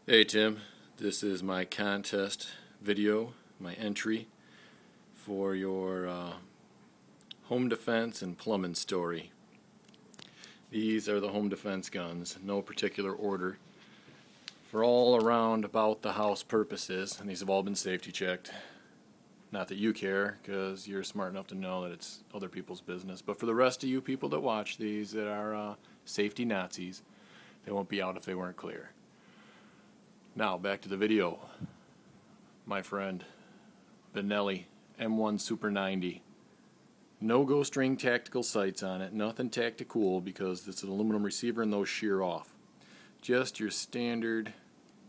Hey Tim, this is my contest video, my entry for your home defense and plumbing story. These are the home defense guns, no particular order, for all around about the house purposes, and these have all been safety checked. Not that you care, because you're smart enough to know that it's other people's business, but for the rest of you people that watch these that are safety Nazis, they won't be out if they weren't clear. Now, back to the video. My friend, Benelli M1 Super 90. No ghost ring tactical sights on it, nothing tactical because it's an aluminum receiver and those shear off. Just your standard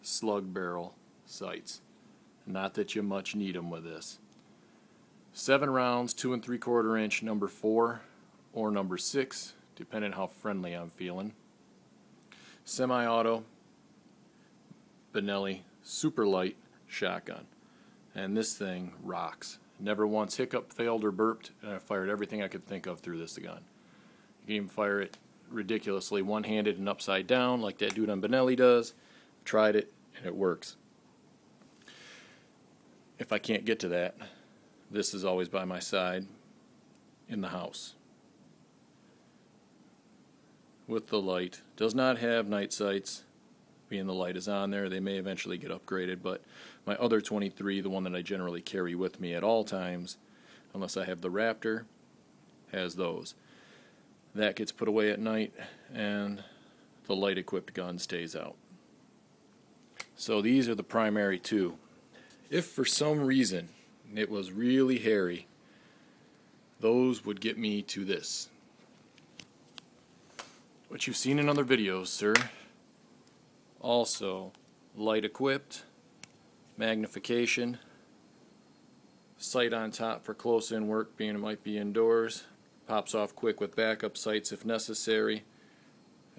slug barrel sights. Not that you much need them with this. 7 rounds, 2 3/4 inch, number 4 or number 6, depending how friendly I'm feeling. Semi-auto. Benelli super light shotgun, and this thing rocks. Never once hiccup, failed, or burped, and I fired everything I could think of through this gun. You can even fire it ridiculously one-handed and upside down like that dude on Benelli does. Tried it and it works. If I can't get to that, this is always by my side in the house with the light. Does not have night sights. Being the light is on there, they may eventually get upgraded, but my other 23, the one that I generally carry with me at all times, unless I have the Raptor, has those. That gets put away at night, and the light-equipped gun stays out. So these are the primary two. If for some reason it was really hairy, those would get me to this. What you've seen in other videos, sir. Also, light equipped, magnification, sight on top for close in work, being it might be indoors, pops off quick with backup sights if necessary.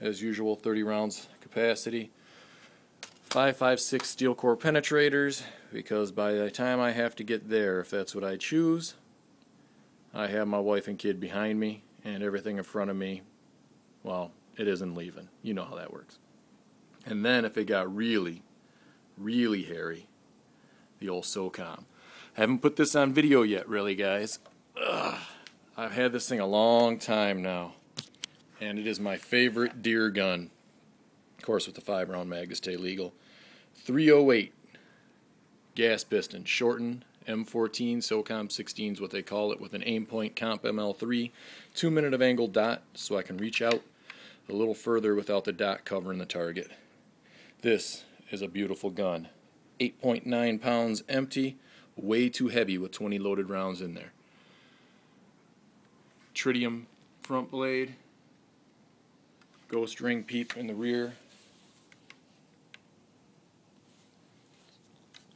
As usual, 30 rounds capacity. 5.56 steel core penetrators, because by the time I have to get there, if that's what I choose, I have my wife and kid behind me, and everything in front of me, well, it isn't leaving. You know how that works. And then if it got really, really hairy, the old SOCOM. Haven't put this on video yet, really, guys. I've had this thing a long time now, and it is my favorite deer gun. Of course, with the 5-round mag to stay legal. 308 gas piston, shortened M14, SOCOM 16 is what they call it, with an aim point comp ML3, 2 minute of angled dot, so I can reach out a little further without the dot covering the target. This is a beautiful gun. 8.9 pounds empty, way too heavy with 20 loaded rounds in there. Tritium front blade, ghost ring peep in the rear,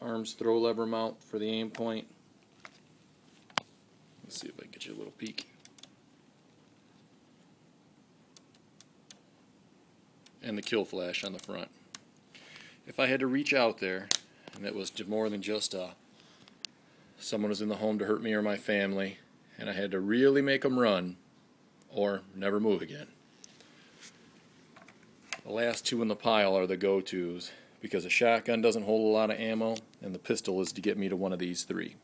arms throw lever mount for the aim point. Let's see if I can get you a little peek. And the kill flash on the front. If I had to reach out there, and it was more than just someone was in the home to hurt me or my family, and I had to really make them run or never move again, the last two in the pile are the go-tos, because a shotgun doesn't hold a lot of ammo, and the pistol is to get me to one of these three.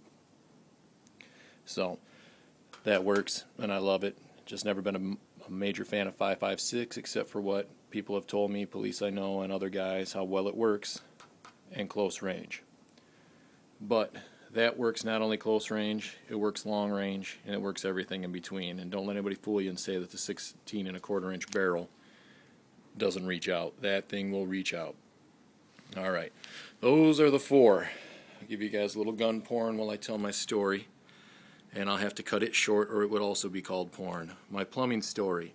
So that works, and I love it. Just never been a major fan of 5.56, except for what people have told me, police I know and other guys, how well it works in close range. But that works not only close range, it works long range, and it works everything in between. And don't let anybody fool you and say that the 16 1/4 inch barrel doesn't reach out. That thing will reach out. Alright, those are the 4. I'll give you guys a little gun porn while I tell my story. And I'll have to cut it short, or it would also be called porn. My plumbing story.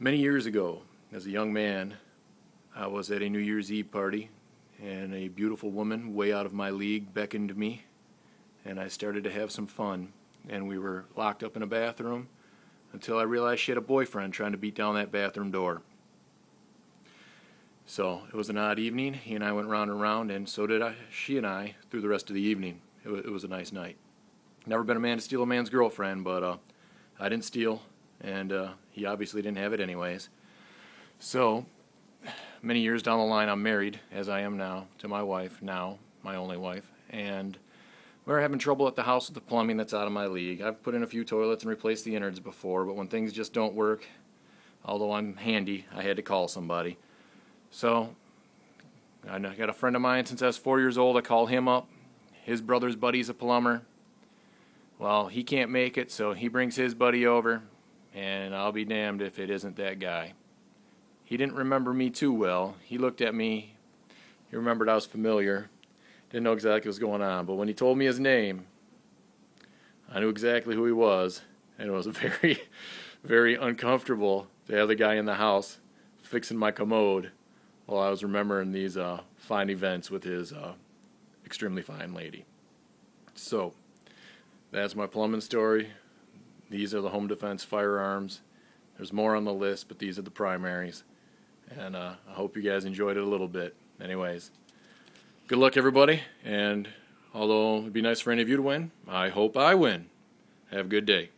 Many years ago, as a young man, I was at a New Year's Eve party, and a beautiful woman, way out of my league, beckoned me, and I started to have some fun. And we were locked up in a bathroom until I realized she had a boyfriend trying to beat down that bathroom door. So it was an odd evening. He and I went round and round, and so did she and I through the rest of the evening. It was a nice night. Never been a man to steal a man's girlfriend, but I didn't steal, and he obviously didn't have it anyways. So many years down the line, I'm married, as I am now, to my wife, now my only wife, and we're having trouble at the house with the plumbing that's out of my league. I've put in a few toilets and replaced the innards before, but when things just don't work, although I'm handy, I had to call somebody. So I got a friend of mine since I was 4 years old. I call him up. His brother's buddy's a plumber. Well, he can't make it, so he brings his buddy over, and I'll be damned if it isn't that guy. He didn't remember me too well. He looked at me. He remembered I was familiar. Didn't know exactly what was going on, but when he told me his name, I knew exactly who he was, and it was very, very uncomfortable to have the guy in the house fixing my commode while I was remembering these fine events with his extremely fine lady. So, that's my plumbing story. These are the home defense firearms. There's more on the list, but these are the primaries. And I hope you guys enjoyed it a little bit. Anyways, good luck, everybody. And although it'd be nice for any of you to win, I hope I win. Have a good day.